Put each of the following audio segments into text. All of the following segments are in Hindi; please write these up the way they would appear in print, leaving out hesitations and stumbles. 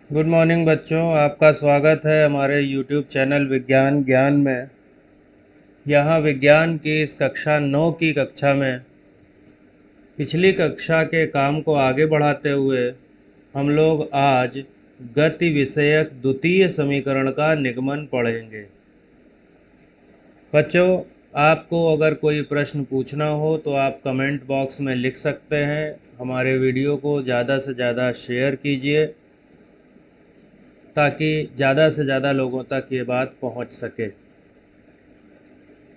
गुड मॉर्निंग बच्चों, आपका स्वागत है हमारे यूट्यूब चैनल विज्ञान ज्ञान में। यहाँ विज्ञान की इस कक्षा 9 की कक्षा में पिछली कक्षा के काम को आगे बढ़ाते हुए हम लोग आज गति विषयक द्वितीय समीकरण का निगमन पढ़ेंगे। बच्चों, आपको अगर कोई प्रश्न पूछना हो तो आप कमेंट बॉक्स में लिख सकते हैं। हमारे वीडियो को ज़्यादा से ज़्यादा शेयर कीजिए ताकि ज़्यादा से ज़्यादा लोगों तक ये बात पहुंच सके।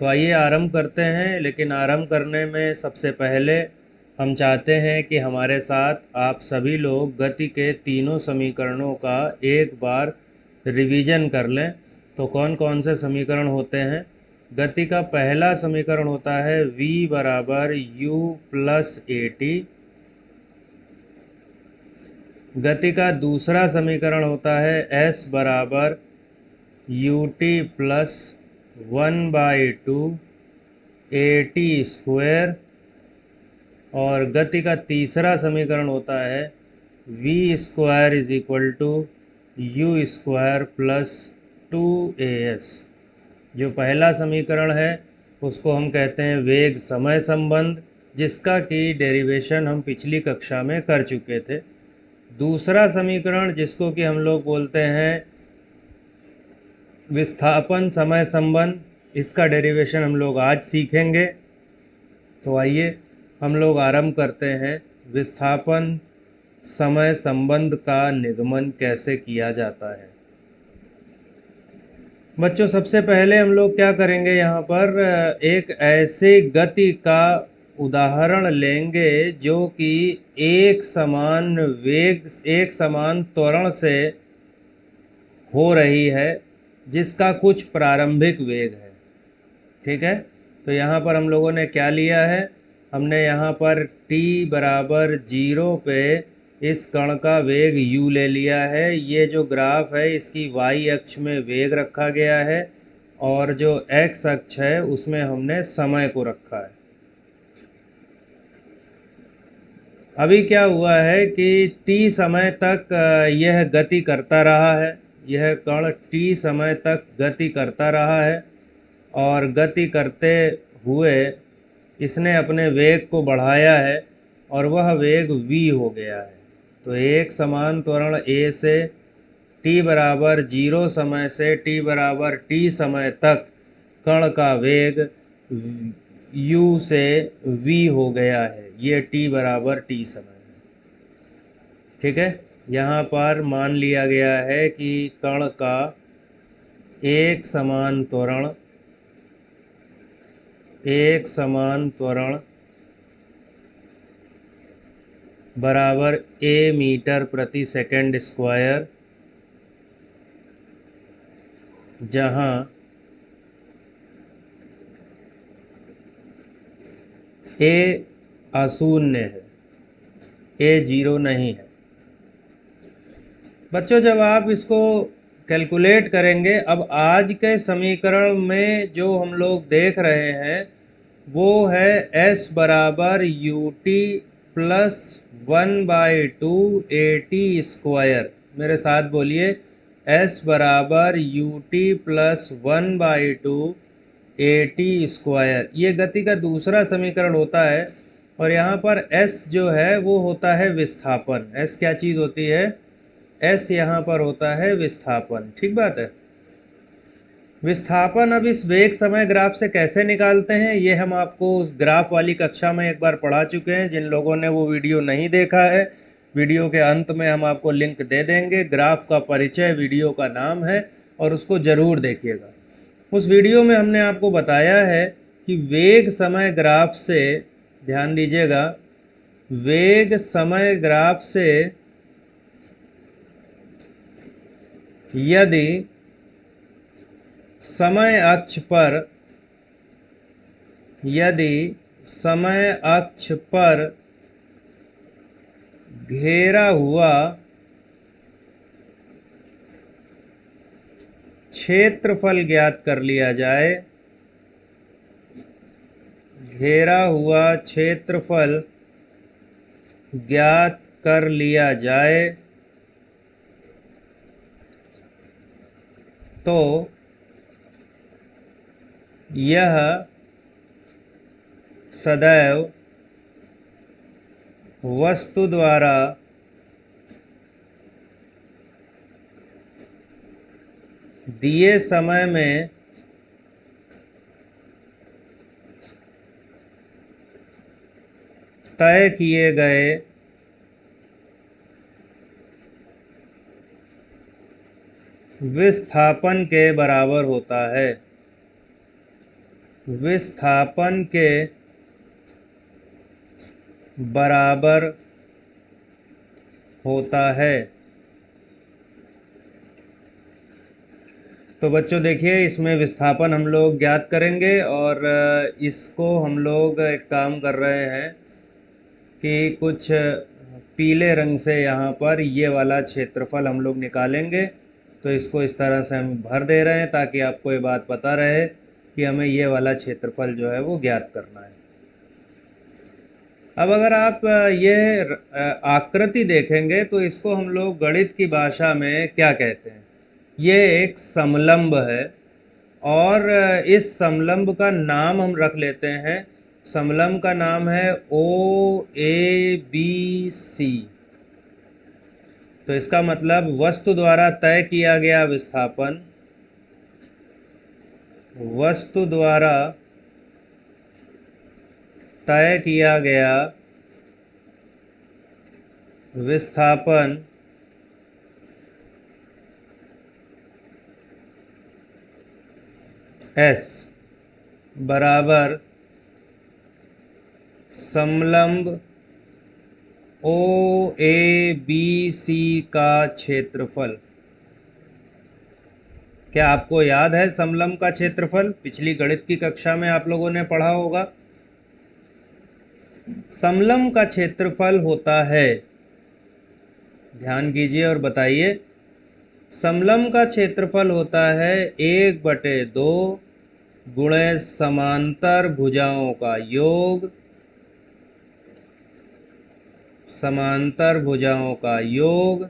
तो आइए आरंभ करते हैं, लेकिन आरंभ करने में सबसे पहले हम चाहते हैं कि हमारे साथ आप सभी लोग गति के तीनों समीकरणों का एक बार रिवीजन कर लें। तो कौन कौन से समीकरण होते हैं? गति का पहला समीकरण होता है v बराबर u प्लस ए टी। गति का दूसरा समीकरण होता है s बराबर u t plus 1/2 a t square. और गति का तीसरा समीकरण होता है v square is equal to u square plus 2as। जो पहला समीकरण है उसको हम कहते हैं वेग समय संबंध, जिसका कि डेरिवेशन हम पिछली कक्षा में कर चुके थे। दूसरा समीकरण जिसको कि हम लोग बोलते हैं विस्थापन समय संबंध, इसका डेरिवेशन हम लोग आज सीखेंगे। तो आइए हम लोग आरंभ करते हैं विस्थापन समय संबंध का निगमन कैसे किया जाता है। बच्चों, सबसे पहले हम लोग क्या करेंगे, यहाँ पर एक ऐसे गति का उदाहरण लेंगे जो कि एक समान वेग एक समान त्वरण से हो रही है, जिसका कुछ प्रारंभिक वेग है। ठीक है, तो यहाँ पर हम लोगों ने क्या लिया है, हमने यहाँ पर t बराबर 0 पे इस कण का वेग u ले लिया है। ये जो ग्राफ है इसकी y अक्ष में वेग रखा गया है और जो x अक्ष है उसमें हमने समय को रखा है। अभी क्या हुआ है कि t समय तक यह गति करता रहा है, यह कण t समय तक गति करता रहा है और गति करते हुए इसने अपने वेग को बढ़ाया है और वह वेग v हो गया है। तो एक समान त्वरण a से t बराबर 0 समय से t बराबर t समय तक कण का वेग u से v हो गया है। ये t बराबर t समय है। ठीक है, यहाँ पर मान लिया गया है कि कण का एक समान त्वरण बराबर a मीटर प्रति सेकंड स्क्वायर, जहाँ a अशून्य है, a 0 नहीं है। बच्चों, जब आप इसको कैलकुलेट करेंगे, अब आज के समीकरण में जो हम लोग देख रहे हैं वो है s बराबर u t plus 1/2 a t square. मेरे साथ बोलिए, s बराबर u t plus 1/2 a t square. ये गति का दूसरा समीकरण होता है और यहाँ पर s जो है वो होता है विस्थापन। s क्या चीज़ होती है? s यहाँ पर होता है विस्थापन। ठीक बात है। विस्थापन अब इस वेग समय ग्राफ से कैसे निकालते हैं, ये हम आपको उस ग्राफ वाली कक्षा में एक बार पढ़ा चुके हैं। जिन लोगों ने वो वीडियो नहीं देखा है, वीडियो के अंत में हम आपको लिंक दे देंगे। ग्राफ का परिचय वीडियो का नाम है और उसको ज़रूर देखिएगा। उस वीडियो में हमने आपको बताया है कि वेग समय ग्राफ से, ध्यान दीजिएगा, वेग समय ग्राफ से यदि समय अक्ष पर घेरा हुआ क्षेत्रफल ज्ञात कर लिया जाए, घेरा हुआ क्षेत्रफल ज्ञात कर लिया जाए, तो यह सदैव वस्तु द्वारा दिए समय में तय किए गए विस्थापन के बराबर होता है। विस्थापन के बराबर होता है। तो बच्चों देखिए, इसमें विस्थापन हम लोग ज्ञात करेंगे और इसको हम लोग एक काम कर रहे हैं कि कुछ पीले रंग से यहाँ पर ये वाला क्षेत्रफल हम लोग निकालेंगे। तो इसको इस तरह से हम भर दे रहे हैं ताकि आपको ये बात पता रहे कि हमें ये वाला क्षेत्रफल जो है वो ज्ञात करना है। अब अगर आप ये आकृति देखेंगे तो इसको हम लोग गणित की भाषा में क्या कहते हैं? ये एक समलंब है और इस समलंब का नाम हम रख लेते हैं। समलंब का नाम है OABC। तो इसका मतलब वस्तु द्वारा तय किया गया विस्थापन, वस्तु द्वारा तय किया गया विस्थापन S बराबर समलंब OABC का क्षेत्रफल। क्या आपको याद है समलंब का क्षेत्रफल? पिछली गणित की कक्षा में आप लोगों ने पढ़ा होगा। समलंब का क्षेत्रफल होता है, ध्यान कीजिए और बताइए, समलंब का क्षेत्रफल होता है 1/2 गुणे समांतर भुजाओं का योग, समांतर भुजाओं का योग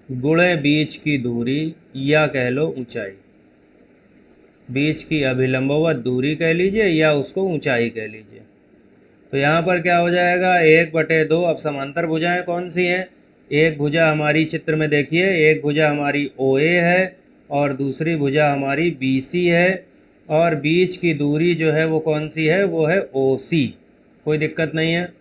गुणे बीच की दूरी या कह लो ऊंचाई। बीच की अभिलंबवत दूरी कह लीजिए या उसको ऊंचाई कह लीजिए। तो यहाँ पर क्या हो जाएगा? 1/2। अब समांतर भुजाएं कौन सी हैं? एक भुजा हमारी चित्र में देखिए, एक भुजा हमारी OA है और दूसरी भुजा हमारी BC है और बीच की दूरी जो है वो कौन सी है? वो है OC। कोई दिक्कत नहीं है।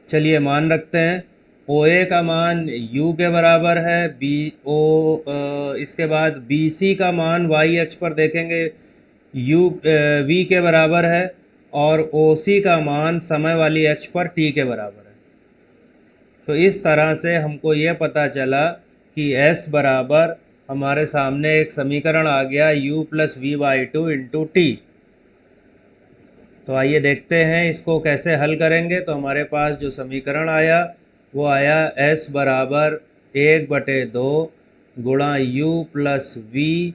चलिए मान रखते हैं। OA का मान U के बराबर है, इसके बाद BC का मान y अक्ष पर देखेंगे V के बराबर है और OC का मान समय वाली अक्ष पर t के बराबर है। तो इस तरह से हमको ये पता चला कि S बराबर हमारे सामने एक समीकरण आ गया U + V/2 × t। तो आइए देखते हैं इसको कैसे हल करेंगे। तो हमारे पास जो समीकरण आया वो आया S बराबर 1/2 गुणा U + V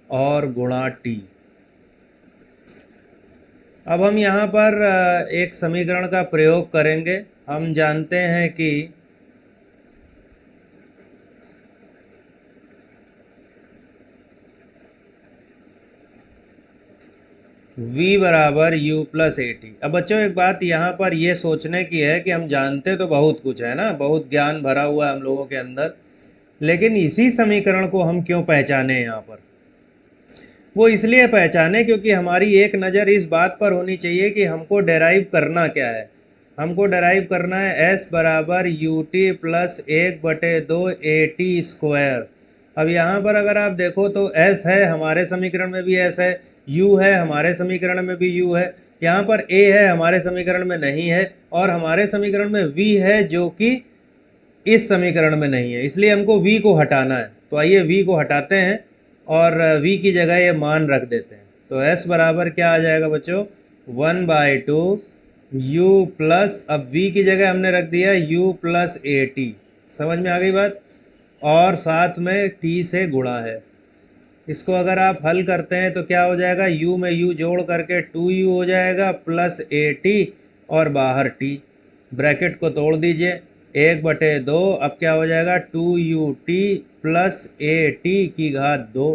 और गुणा t। अब हम यहाँ पर एक समीकरण का प्रयोग करेंगे। हम जानते हैं कि V बराबर U + AT। अब बच्चों एक बात यहाँ पर ये सोचने की है कि हम जानते तो बहुत कुछ है ना, बहुत ज्ञान भरा हुआ है हम लोगों के अंदर, लेकिन इसी समीकरण को हम क्यों पहचाने यहाँ पर? वो इसलिए पहचाने क्योंकि हमारी एक नज़र इस बात पर होनी चाहिए कि हमको डेराइव करना क्या है। हमको डेराइव करना है S बराबर UT + 1/2 AT²। अब यहाँ पर अगर आप देखो तो S है, हमारे समीकरण में भी S है, U है, हमारे समीकरण में भी U है, यहाँ पर A है, हमारे समीकरण में नहीं है, और हमारे समीकरण में V है जो कि इस समीकरण में नहीं है। इसलिए हमको V को हटाना है। तो आइए V को हटाते हैं और V की जगह ये मान रख देते हैं। तो S बराबर क्या आ जाएगा बच्चों? 1/2 U प्लस, अब V की जगह हमने रख दिया U + AT। समझ में आ गई बात? और साथ में T से गुणा है। इसको अगर आप हल करते हैं तो क्या हो जाएगा? U में U जोड़ करके 2U हो जाएगा प्लस AT और बाहर T। ब्रैकेट को तोड़ दीजिए। 1/2 अब क्या हो जाएगा 2ut प्लस AT की घात 2।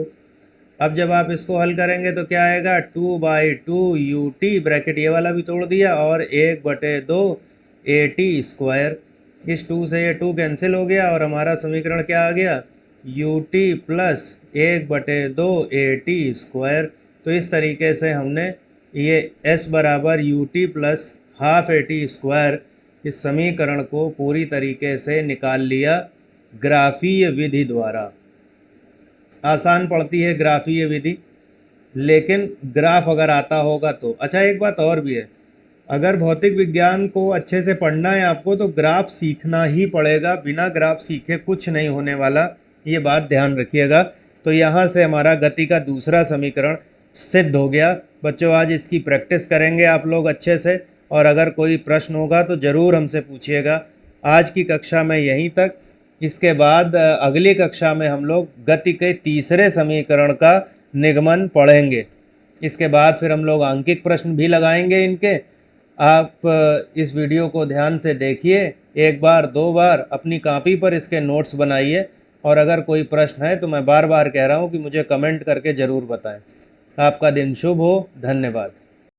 अब जब आप इसको हल करेंगे तो क्या आएगा 2/2ut, ब्रैकेट ये वाला भी तोड़ दिया, और 1/2 AT स्क्वायर। इस 2 से ये 2 कैंसिल हो गया और हमारा समीकरण क्या आ गया ut प्लस 1/2 AT स्क्वायर। तो इस तरीके से हमने ये s बराबर ut plus half AT square इस समीकरण को पूरी तरीके से निकाल लिया ग्राफीय विधि द्वारा। आसान पड़ती है ग्राफीय विधि, लेकिन ग्राफ अगर आता होगा तो अच्छा। एक बात और भी है, अगर भौतिक विज्ञान को अच्छे से पढ़ना है आपको तो ग्राफ सीखना ही पड़ेगा, बिना ग्राफ सीखे कुछ नहीं होने वाला, ये बात ध्यान रखिएगा। तो यहाँ से हमारा गति का दूसरा समीकरण सिद्ध हो गया। बच्चों आज इसकी प्रैक्टिस करेंगे आप लोग अच्छे से, और अगर कोई प्रश्न होगा तो ज़रूर हमसे पूछिएगा। आज की कक्षा में यहीं तक। इसके बाद अगली कक्षा में हम लोग गति के तीसरे समीकरण का निगमन पढ़ेंगे। इसके बाद फिर हम लोग आंकिक प्रश्न भी लगाएंगे इनके। आप इस वीडियो को ध्यान से देखिए, एक बार दो बार अपनी कॉपी पर इसके नोट्स बनाइए, और अगर कोई प्रश्न है तो मैं बार बार कह रहा हूँ कि मुझे कमेंट करके ज़रूर बताएं। आपका दिन शुभ हो। धन्यवाद।